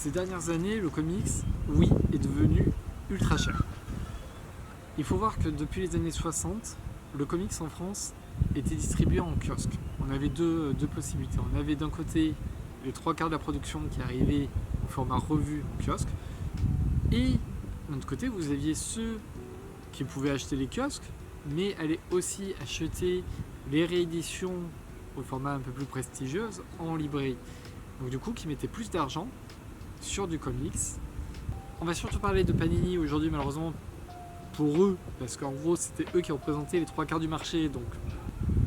Ces dernières années, le comics, oui, est devenu ultra cher. Il faut voir que depuis les années 60, le comics en France était distribué en kiosque. On avait deux possibilités. On avait d'un côté les trois quarts de la production qui arrivaient au format revue en kiosque, et d'un autre côté, vous aviez ceux qui pouvaient acheter les kiosques, mais allaient aussi acheter les rééditions au format un peu plus prestigieuse en librairie. Donc du coup, qui mettaient plus d'argent sur du comics. On va surtout parler de Panini aujourd'hui, malheureusement pour eux, parce qu'en gros c'était eux qui représentaient les trois quarts du marché, donc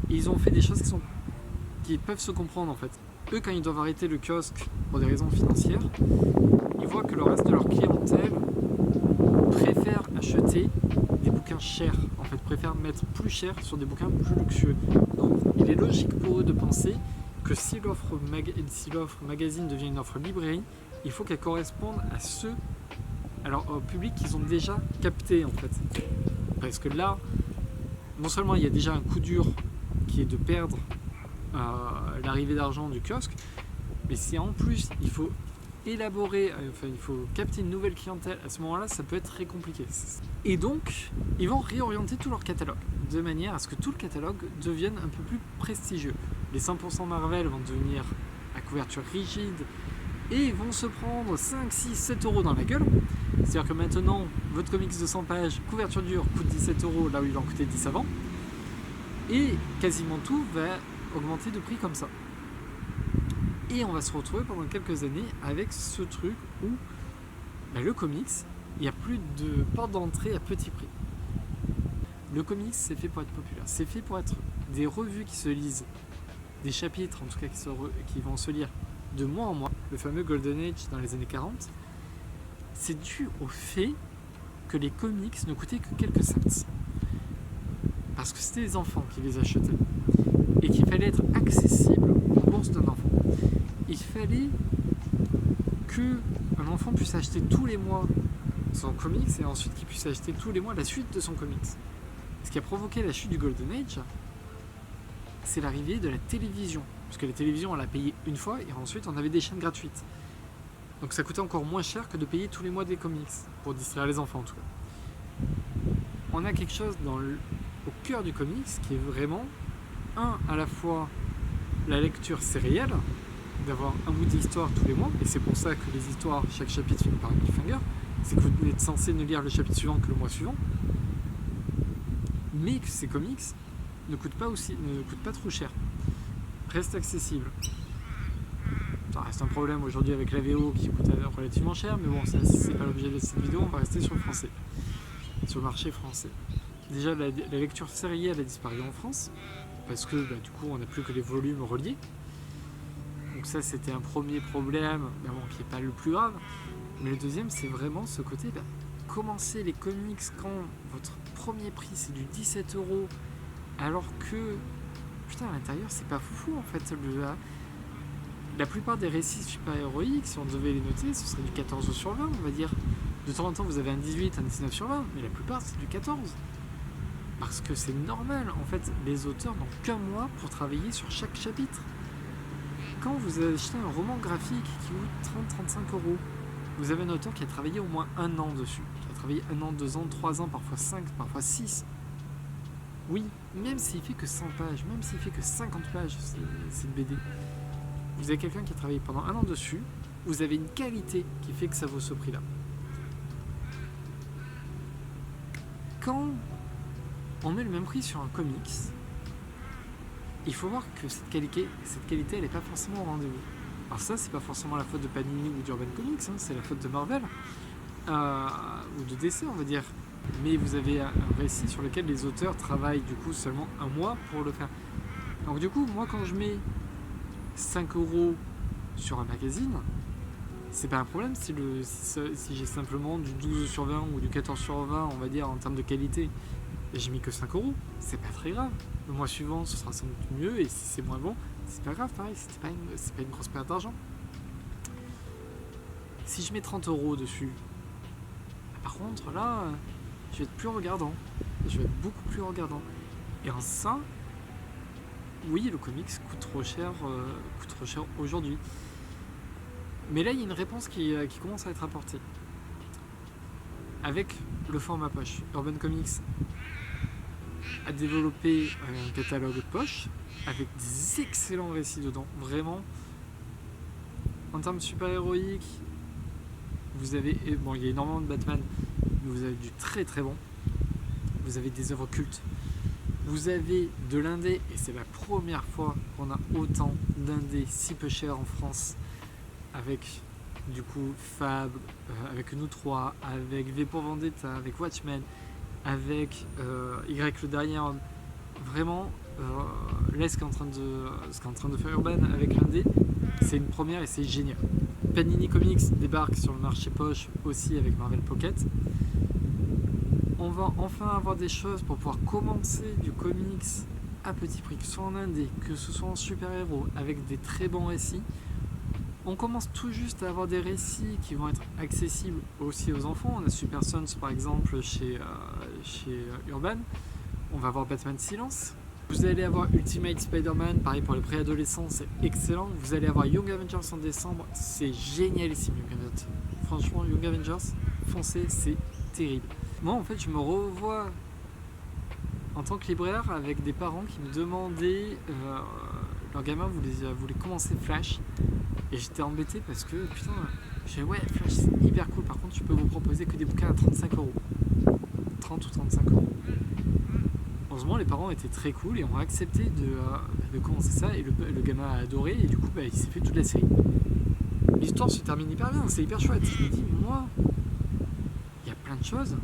ils ont fait des choses qui peuvent se comprendre en fait. Eux, quand ils doivent arrêter le kiosque pour des raisons financières, ils voient que le reste de leur clientèle préfère acheter des bouquins chers, en fait, préfère mettre plus cher sur des bouquins plus luxueux. Donc il est logique pour eux de penser que si l'offre magazine devient une offre librairie, il faut qu'elle corresponde à au public qu'ils ont déjà capté en fait. Parce que là, non seulement il y a déjà un coup dur qui est de perdre l'arrivée d'argent du kiosque, mais si en plus il faut il faut capter une nouvelle clientèle, à ce moment-là, ça peut être très compliqué. Et donc, ils vont réorienter tout leur catalogue, de manière à ce que tout le catalogue devienne un peu plus prestigieux. Les 100% Marvel vont devenir à couverture rigide, et vont se prendre 5, 6, 7 euros dans la gueule. C'est-à-dire que maintenant, votre comics de 100 pages, couverture dure, coûte 17 euros là où il en coûtait 10 avant. Et quasiment tout va augmenter de prix comme ça. Et on va se retrouver pendant quelques années avec ce truc où le comics, il n'y a plus de porte d'entrée à petit prix. Le comics, c'est fait pour être populaire. C'est fait pour être des revues qui se lisent, des chapitres en tout cas qui vont se lire de mois en mois, le fameux Golden Age dans les années 40, c'est dû au fait que les comics ne coûtaient que quelques cents. Parce que c'était les enfants qui les achetaient. Et qu'il fallait être accessible aux bourses d'un enfant. Il fallait qu'un enfant puisse acheter tous les mois son comics et ensuite qu'il puisse acheter tous les mois la suite de son comics. Ce qui a provoqué la chute du Golden Age, c'est l'arrivée de la télévision. Parce que la télévision, on l'a payée une fois et ensuite on avait des chaînes gratuites. Donc ça coûtait encore moins cher que de payer tous les mois des comics, pour distraire les enfants en tout cas. On a quelque chose au cœur du comics qui est vraiment, à la fois la lecture sérielle, d'avoir un bout d'histoire tous les mois, et c'est pour ça que les histoires, chaque chapitre finit par un cliffhanger, c'est que vous êtes censé ne lire le chapitre suivant que le mois suivant, mais que ces comics ne coûtent pas trop cher. Reste accessible. Ça reste un problème aujourd'hui avec la VO qui coûte relativement cher, mais bon, ça c'est pas l'objet de cette vidéo, on va rester sur le français, sur le marché français. Déjà, la lecture sérielle a disparu en France, parce que du coup, on n'a plus que les volumes reliés. Donc ça, c'était un premier problème, qui n'est pas le plus grave. Mais le deuxième, c'est vraiment ce côté, commencer les comics quand votre premier prix c'est du 17 euros, alors que à l'intérieur, c'est pas fou en fait. La plupart des récits super-héroïques, si on devait les noter, ce serait du 14 sur 20, on va dire. De temps en temps, vous avez un 18, un 19 sur 20, mais la plupart, c'est du 14. Parce que c'est normal, en fait, les auteurs n'ont qu'un mois pour travailler sur chaque chapitre. Quand vous achetez un roman graphique qui coûte 30-35 euros, vous avez un auteur qui a travaillé au moins un an dessus, qui a travaillé 1 an, 2 ans, 3 ans, parfois 5, parfois 6. Oui, même s'il fait que 100 pages, même s'il fait que 50 pages, c'est une BD. Vous avez quelqu'un qui a travaillé pendant 1 an dessus, vous avez une qualité qui fait que ça vaut ce prix-là. Quand on met le même prix sur un comics, il faut voir que cette qualité elle n'est pas forcément au rendez-vous. Alors ça, c'est pas forcément la faute de Panini ou d'Urban Comics, c'est la faute de Marvel, ou de DC, on va dire. Mais vous avez un récit sur lequel les auteurs travaillent du coup seulement 1 mois pour le faire. Donc du coup, moi quand je mets 5 euros sur un magazine, c'est pas un problème si j'ai simplement du 12 sur 20 ou du 14 sur 20, on va dire, en termes de qualité, et j'ai mis que 5 euros, c'est pas très grave. Le mois suivant, ce sera sans doute mieux, et si c'est moins bon, c'est pas grave, pareil, c'est pas une grosse perte d'argent. Si je mets 30 euros dessus, par contre, là, je vais être plus regardant. Je vais être beaucoup plus regardant. Et en ça, oui, le comics coûte trop cher aujourd'hui. Mais là, il y a une réponse qui commence à être apportée. Avec le format poche, Urban Comics a développé un catalogue poche avec des excellents récits dedans. Vraiment, en termes super-héroïques, vous avez... Bon, il y a énormément de Batman, mais vous avez du très très bon. Vous avez des œuvres cultes. Vous avez de l'indé, et c'est la première fois qu'on a autant d'indé si peu cher en France, avec du coup Fab, avec nous trois, avec V pour Vendetta, avec Watchmen, avec Y le derrière. Vraiment, là ce qu'est en train de faire Urban avec l'indé, c'est une première et c'est génial. Panini Comics débarque sur le marché poche aussi avec Marvel Pocket. On va enfin avoir des choses pour pouvoir commencer du comics à petit prix, que ce soit en indé, que ce soit en super-héros, avec des très bons récits. On commence tout juste à avoir des récits qui vont être accessibles aussi aux enfants. On a Super Sons par exemple chez Urban. On va avoir Batman Silence. Vous allez avoir Ultimate Spider-Man, pareil pour les préadolescents, c'est excellent. Vous allez avoir Young Avengers en décembre, c'est génialissime Young Avengers. Franchement, Young Avengers, foncez, c'est terrible. Moi en fait je me revois en tant que libraire avec des parents qui me demandaient leur gamin voulait commencer Flash et j'étais embêté parce que putain j'ai ouais Flash c'est hyper cool, par contre je peux vous proposer que des bouquins à 35 €, 30 ou 35 €. Heureusement les parents étaient très cool et ont accepté de commencer ça et le gamin a adoré et du coup il s'est fait toute la série. L'histoire se termine hyper bien, c'est hyper chouette. Je me dis moi il y a plein de choses.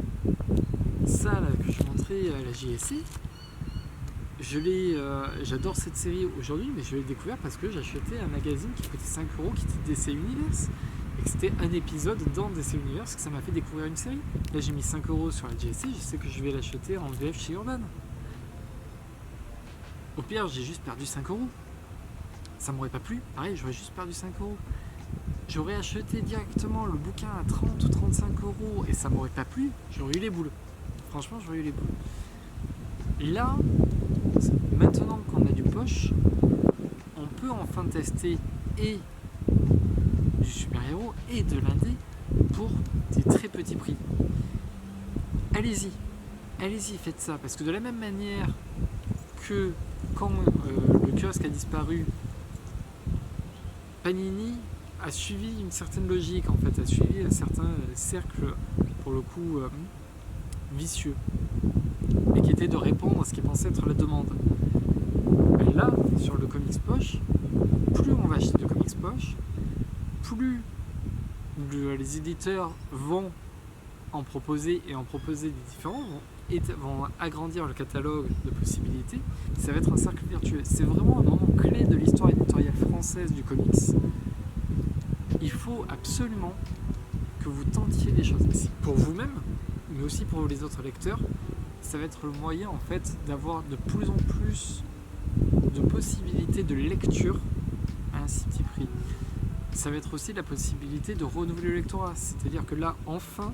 Ça là, que je montrais à la JSC, j'adore cette série aujourd'hui, mais je l'ai découvert parce que j'ai acheté un magazine qui coûtait 5 € qui était DC Universe et que c'était un épisode dans DC Universe, que ça m'a fait découvrir une série. Là j'ai mis 5 € sur la JSC, je sais que je vais l'acheter en VF chez Urban. Au pire j'ai juste perdu 5 €. Ça m'aurait pas plu, pareil j'aurais juste perdu 5 €. J'aurais acheté directement le bouquin à 30 ou 35 € et ça m'aurait pas plu, j'aurais eu les boules. Franchement, j'aurais eu les boules. Là, maintenant qu'on a du poche, on peut enfin tester et du super-héros et de l'indé pour des très petits prix. Allez-y, faites ça. Parce que de la même manière que quand le kiosque a disparu, Panini a suivi une certaine logique, en fait, a suivi un certain cercle, pour le coup, vicieux, mais qui était de répondre à ce qui pensait être la demande. Et là, sur le comics poche, plus on va acheter de comics poche, plus les éditeurs vont en proposer et en proposer des différents, vont agrandir le catalogue de possibilités. Ça va être un cercle vertueux. C'est vraiment un moment clé de l'histoire éditoriale française du comics. Il faut absolument que vous tentiez des choses ici. Pour vous-même, mais aussi pour les autres lecteurs, ça va être le moyen en fait d'avoir de plus en plus de possibilités de lecture à un si petit prix. Ça va être aussi la possibilité de renouveler le lectorat, c'est-à-dire que là, enfin,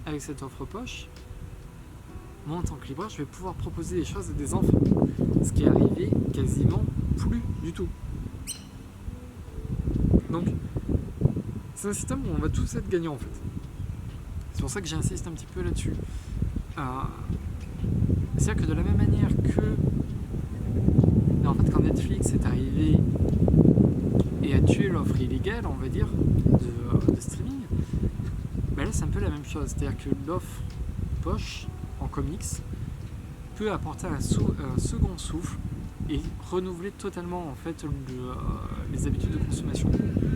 avec cette offre poche, moi en tant que libraire, je vais pouvoir proposer des choses à des enfants, ce qui est arrivé quasiment plus du tout. Donc, c'est un système où on va tous être gagnants en fait. C'est pour ça que j'insiste un petit peu là-dessus. C'est-à-dire que de la même manière que en fait, quand Netflix est arrivé et a tué l'offre illégale, on va dire, de streaming, ben là c'est un peu la même chose. C'est-à-dire que l'offre poche en comics peut apporter un second souffle et renouveler totalement en fait les habitudes de consommation.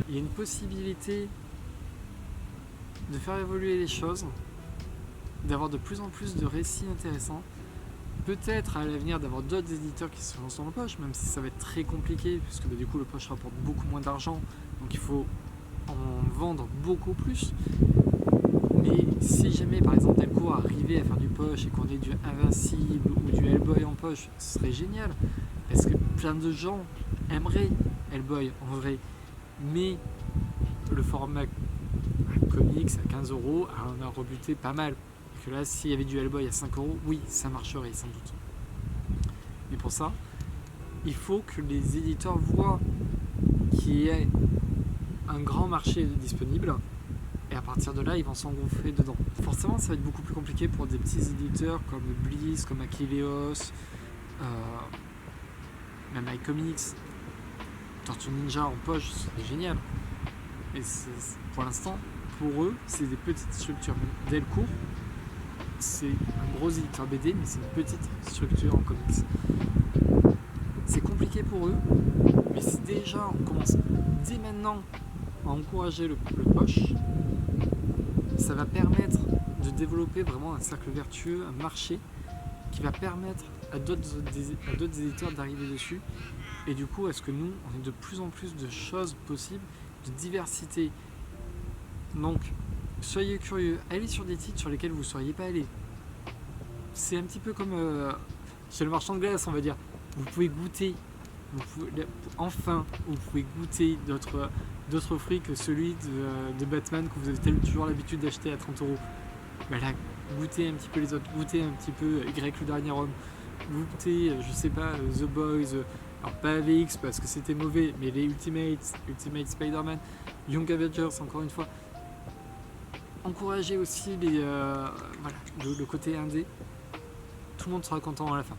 Il y a une possibilité de faire évoluer les choses, d'avoir de plus en plus de récits intéressants, peut-être à l'avenir d'avoir d'autres éditeurs qui se lancent dans le poche, même si ça va être très compliqué, puisque du coup le poche rapporte beaucoup moins d'argent, donc il faut en vendre beaucoup plus. Mais si jamais par exemple Delcourt arrivait à faire du poche et qu'on ait du Invincible ou du Hellboy en poche, ce serait génial, parce que plein de gens aimeraient Hellboy en vrai, mais le format comics à 15 € on a rebuté pas mal. Que là, s'il y avait du Hellboy à 5 €, oui, ça marcherait sans doute. Mais pour ça, il faut que les éditeurs voient qu'il y ait un grand marché disponible. Et à partir de là, ils vont s'engouffrer dedans. Forcément, ça va être beaucoup plus compliqué pour des petits éditeurs comme Bliss, comme Achilleos, même iComics. Tortue Ninja en poche, c'est génial. Et pour l'instant, pour eux, c'est des petites structures. Delcourt, c'est un gros éditeur BD, mais c'est une petite structure en comics. C'est compliqué pour eux, mais si déjà on commence dès maintenant à encourager le poche, ça va permettre de développer vraiment un cercle vertueux, un marché qui va permettre à d'autres éditeurs d'arriver dessus. Et du coup, est-ce que nous, on a de plus en plus de choses possibles, de diversité. Donc, soyez curieux, allez sur des titres sur lesquels vous ne seriez pas allé. C'est un petit peu comme chez le marchand de glace, on va dire. Vous pouvez goûter, enfin, vous pouvez goûter d'autres fruits que celui de Batman que vous avez toujours l'habitude d'acheter à 30€. Bah là, goûtez un petit peu les autres, goûtez un petit peu Y le dernier homme, goûtez, je sais pas, The Boys, alors pas AVX parce que c'était mauvais, mais les Ultimate Spider-Man, Young Avengers, encore une fois. Encouragez aussi le côté indé, tout le monde sera content à la fin.